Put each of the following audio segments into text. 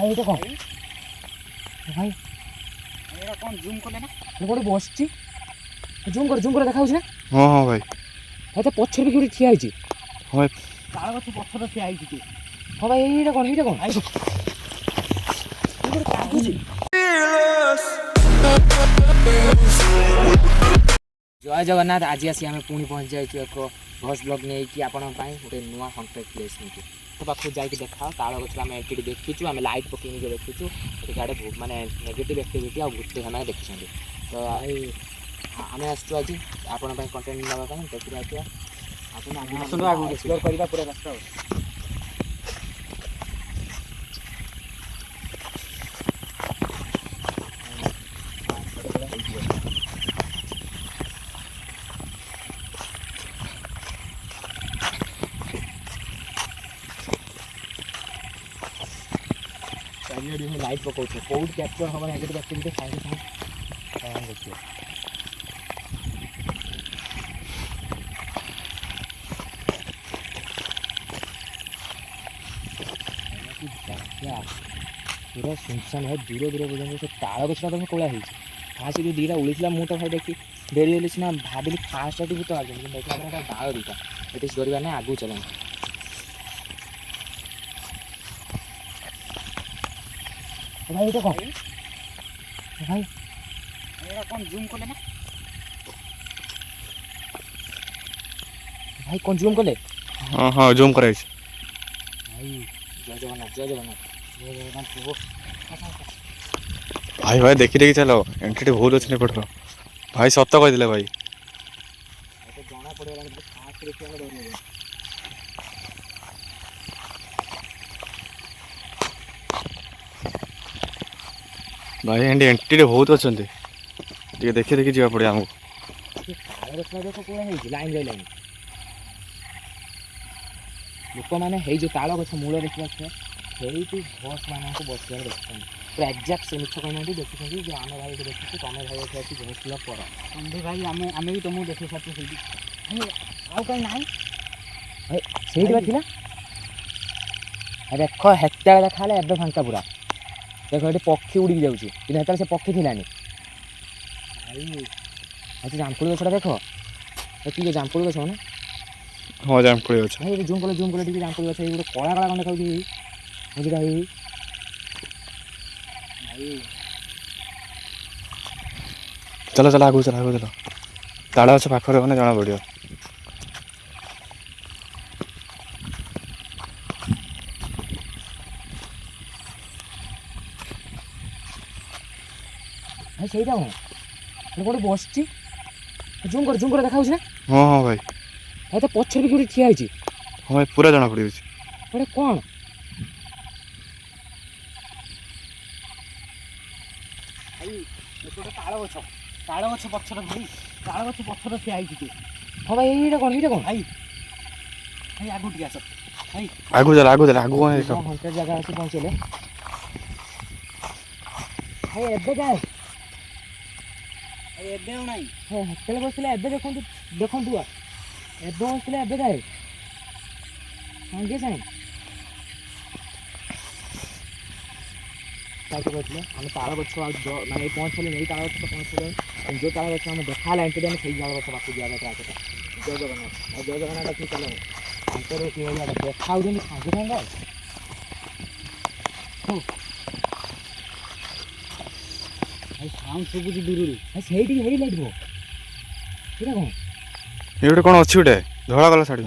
ভাই এটা কম ভাই এরা কোন জুম করলে না ଗୋଟେ ବସିଛି ଜୁମ୍ করে ଦେଖା ହଉଛି ନା? ହଁ ହଁ ଭାଇ ଭାଇ ତା ପଛରେ ବି ଗୋଟେ ଠିଆ ହେଇଛି। ହଁ ଭାଇ ତାଳ ଗଛ ପଛରେ ଠିଆ ହେଇଛି ତୁ। ହଁ ଭାଇ ଏଇଟା କଣ ଭାଇ ଗୋଟେ କାନ୍ଦୁଛି। ଜୟ ଜଗନ୍ନାଥ। ଆଜି ଆସି ଆମେ ପୁଣି ପହଞ୍ଚି ଯାଇଛୁ ଏକ ଭଏସ୍ ବ୍ଲଗ୍ ନେଇକି ଆପଣଙ୍କ ପାଇଁ ଗୋଟେ ନୂଆ କଣ୍ଟେଣ୍ଟ ପ୍ଲେସ୍ ନେଇକି ତ ପାଖକୁ ଯାଇକି ଦେଖାଅ। ତାଳ ଗଛରେ ଆମେ ଏଠି ଦେଖିଛୁ, ଆମେ ଲାଇଟ୍ ପକେଇ ନିଜେ ଦେଖିଛୁ ଏଠି କାଡ଼େ ମାନେ ନେଗେଟିଭ୍ ଆକ୍ଟିଭିଟି ଆଉ ଭୂତ ସେମାନେ ଦେଖିଛନ୍ତି। ତ ଆମେ ଆସିଛୁ ଆଜି ଆପଣଙ୍କ ପାଇଁ କଣ୍ଟେଣ୍ଟ ନେବା ପାଇଁ ଦେଖିବା ଆସିବା ଆପଣ ଆସନ୍ତୁ ଆଗକୁ ଏକ୍ସପ୍ଲୋର୍ କରିବା ପୁରା ରାସ୍ତା। ଲାଇଟ୍ ପକାଉଛୁ କେଉଁଠି କ୍ୟାପଚର୍ ହେବ ନେଗେଟିଭ୍ ଆକ୍ଟିଭିଟି ସାଙ୍ଗେ ସାଙ୍ଗେ ଦେଖିବ। ପୁରା ସୁନସାନ ଭାଇ, ଦୂର ପର୍ଯ୍ୟନ୍ତ ସେ ତାଳ ଗଛଟା ତମେ କୋଳା ହେଇଛି। ଫାଷ୍ଟ ଯେଉଁ ଦୁଇଟା ଉଳିଥିଲା ମୁଁ ତ ଭାଇ ଦେଖି ଡେରି ହେଲି ସିନା ଭାବିଲି ଫାଷ୍ଟ ଏଠି ଭୂତ ଆସୁଛନ୍ତି, କିନ୍ତୁ ଦେଖିଲା ପରେ ଡାଳ ଦୁଇଟା ଏଠି ଡରିବା ନାହିଁ, ଆଗକୁ ଚାଲନ୍ତୁ। ଭାଇ ଏଇଟା କଣ ଭାଇ ଏରା কোন জুম করলে না ଭାଇ କ'ଣ ଜୁମ୍ କଲେ? ହଁ ହଁ ଜୁମ୍ କରାଯାଇଛି। ଭାଇ ଜୟ ଜଗନ୍ନାଥ ଜୟ ଜଗନ୍ନାଥ ଜୟ ଜଗନ୍ନାଥ ପ୍ରଭୁ। ଭାଇ ଭାଇ ଦେଖି ଚାଲ ଏଣ୍ଟ୍ରି ବହୁତ ଅଛି ଏପଟର। ଭାଇ ସତ କହିଥିଲେ ଭାଇ। ଜଣା ପଡ଼ିଗଲାଣି ଫାଷ୍ଟ ଦେଖି ଆମେ ଡରିଗଲୁ। ଭାଇ ଏଠି ଏଣ୍ଟ୍ରିରେ ବହୁତ ଅଛନ୍ତି, ଟିକେ ଦେଖି ଯିବାକୁ ପଡ଼ିବ ଆମକୁ। ତାଳ ଗଛଟା ଦେଖ ପୁରା ହେଇଛି ଲାଇନ୍ ବାଇ ଲାଇନ୍। ଲୋକମାନେ ହେଇ ଯେଉଁ ତାଳ ଗଛ ମୂଳ ଦେଖିପାରୁଥିବେ ସେଇଠି ବସ୍ ମାନଙ୍କୁ ବସିବାର ଦେଖୁଛନ୍ତି। ପୁରା ଏକ୍ଜାକ୍ଟ ସେ ମିଛ କହିନାହାନ୍ତି, ଦେଖୁଛନ୍ତି ଯେ ଆମେ ଭାଇ ଏଠି ଦେଖିଛୁ, ତମେ ଭାଇ ଏଠି ଆସି ବସ୍ ବ୍ଲଗ୍ କର। ଭାଇ ଆମେ ବି ତମକୁ ଦେଖି ସାରିଛୁ ସେଇଠି। ଆଉ କାହିଁ ନାହିଁ ଭାଇ ସେଇଠି ବା ଥିଲା। ଦେଖ ହେତେବେଳେ ଦେଖା ହେଲେ ଏବେ ଫାଙ୍କା ପୁରା। ଦେଖ ଏଠି ପକ୍ଷୀ ଉଡ଼ିକି ଯାଉଛି, କିନ୍ତୁ ହେତେବେଳେ ସେ ପକ୍ଷୀ ଥିଲାନି। ଭାଇ ଆଚ୍ଛା ଜାମୁକୋଳି ଗଛଟା ଦେଖ, ଟିକେ ଜାମୁକୋଳି ଗଛ ନା? ହଁ ଜାମୁକୋଳି ଗଛ। ଭାଇ ଏଠି ଜୁମ୍ କଲେ ଟିକେ ଜାମୁକୋଳି ଗଛ। ଏଇ ଗୋଟେ କଳା କଳା ଖଣ୍ଡେ ଖାଉଛି ମଝିଟା ହେଇ। ଭାଇ ଚାଲ ଆଗକୁ ଚାଲ ତାଳ ଗଛ ପାଖରେ ମାନେ ଜଣା ପଡ଼ିବ। ଭାଇ ସେଇଟା କଣ ଗୋଟେ ବସିଛି, ଜୁମ୍ করে ଦେଖା ହଉଛି ନା? ହଁ ହଁ ଭାଇ ଭାଇ ତା ପଛରେ ବି ଗୋଟେ ଠିଆ ହେଇଛି। ହଁ ଭାଇ ପୁରା ଜଣା ପଡ଼ିଯାଉଛି। ଗୋଟେ କ'ଣ ଭାଇ ଗୋଟେ ତାଳ ଗଛ ପଛରେ ଭାଇ, ତାଳ ଗଛ ପଛରେ ଠିଆ ହେଇଛି ତୁ। ହଁ ଭାଇ ଏଇଟା କ'ଣ ଭାଇ ଆଗକୁ ଟିକେ ଆସ ଭାଇ, ଆଗକୁ ଚାଲ ଆଗକୁ ଦେଖ। ଘଣ୍ଟେ ଜାଗା ଅଛି ପହଞ୍ଚିଲେ। ଭାଇ ଏବେ ଯାଏ ଏବେ ଆଉ ନାହିଁ। ହେତେବେଳେ ବସିଥିଲେ ଏବେ ଦେଖନ୍ତୁ ଏବେ ବସିଥିଲେ ଏବେ ଯାଏ ସାଙ୍ଗେ ସାଙ୍ଗେ କହିଥିଲେ ଆମେ ତାଳ ଗଛ ଆଉ ମାନେ ଏଇ ପହଞ୍ଚିଲେ ଏଇ ତାଳ ଗଛ ପହଞ୍ଚିଲେ ଯେଉଁ ତାଳ ଗଛ ଆମେ ଦେଖା ହେଲା ଏମିତି ଆମେ ସେଇ ତାଳ ଗଛ ପାଖକୁ ଯିବା କଥା। ଜୟ ଜଗନ୍ନାଥ ଆଉ ଜୟ ଜଗନ୍ନାଥ ଅଛି। ଚାଲ ତାଙ୍କର ଦେଖା ହେଉଛନ୍ତି ସାଙ୍ଗେ ସାଙ୍ଗେ। ଭାଇ ସାଉଣ୍ଡ ଶୁଭୁଛି ଦୂରରୁ। ଭାଇ ସେଇଠିକି ହେଇ ଲାଗିବ। ସେଇଟା କ'ଣ ଏ ଗୋଟେ କ'ଣ ଅଛି ଗୋଟେ ଧଳା କଲର୍ ଶାଢ଼ୀ।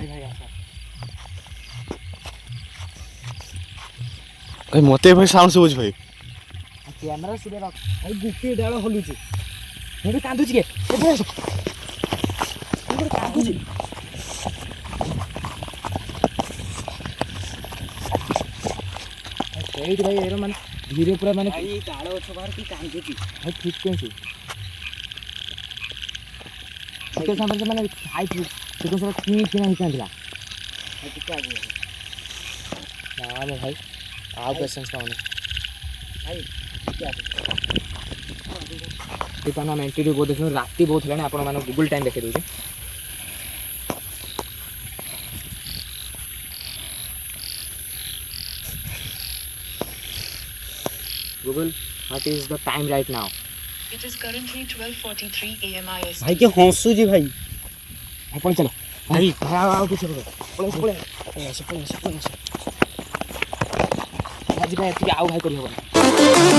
ଭାଇ ମୋତେ ଭାଇ ସାଉଣ୍ଡ ଶୁଭୁଛି ଭାଇ। କ୍ୟାମେରା ସୁବିଧା ରଖ। ଭାଇ ଗୋଟିଏ ଡାଳ ହଲୁଛି। ମୁଁ ବି କାନ୍ଦୁଛି କିଏ କାନ୍ଦୁଛି। ସେଇଠି ଭାଇ ଏର ମାନେ ଧୀରେ ପୁରା ମାନେ ତାଳ ଗଛ ବାହାର କି କାନ୍ଦୁଛି ଭାଇ ଫ୍ରିକ୍ୱେନ୍ସି ଟିକେ ସମୟରେ ମାନେ ହାଇ ଫ୍ରିକ୍ୱେନ୍ସିର କିଣା ହେଇଥିଲା। ନା ମୋ ଭାଇ ଆଉ ପେସେନ୍ସ ପାଉନି ଭାଇ। ବର୍ତ୍ତମାନ ଆମେ ଏଣ୍ଟ୍ରି ବହୁତ ଦେଖିଲୁ, ରାତି ବହୁତ ହେଲାଣି। ଆପଣମାନଙ୍କୁ ଗୁଗୁଲ୍ ଟାଇମ୍ ଦେଖାଇ ଦେଉଛି। Google, what is the time right now? It is currently 12:43 a.m. IST. ଭାଇ କିଏ ହସୁଛି ଭାଇ ଆପଣ ଚାଲ ଭାଇ ଆଉ କିଛି ପଳେଇ ପଳେଇ ଆସ ଆଜି ପାଇଁ ଏତିକି ଆଉ ଭାଇ କରିହେବନି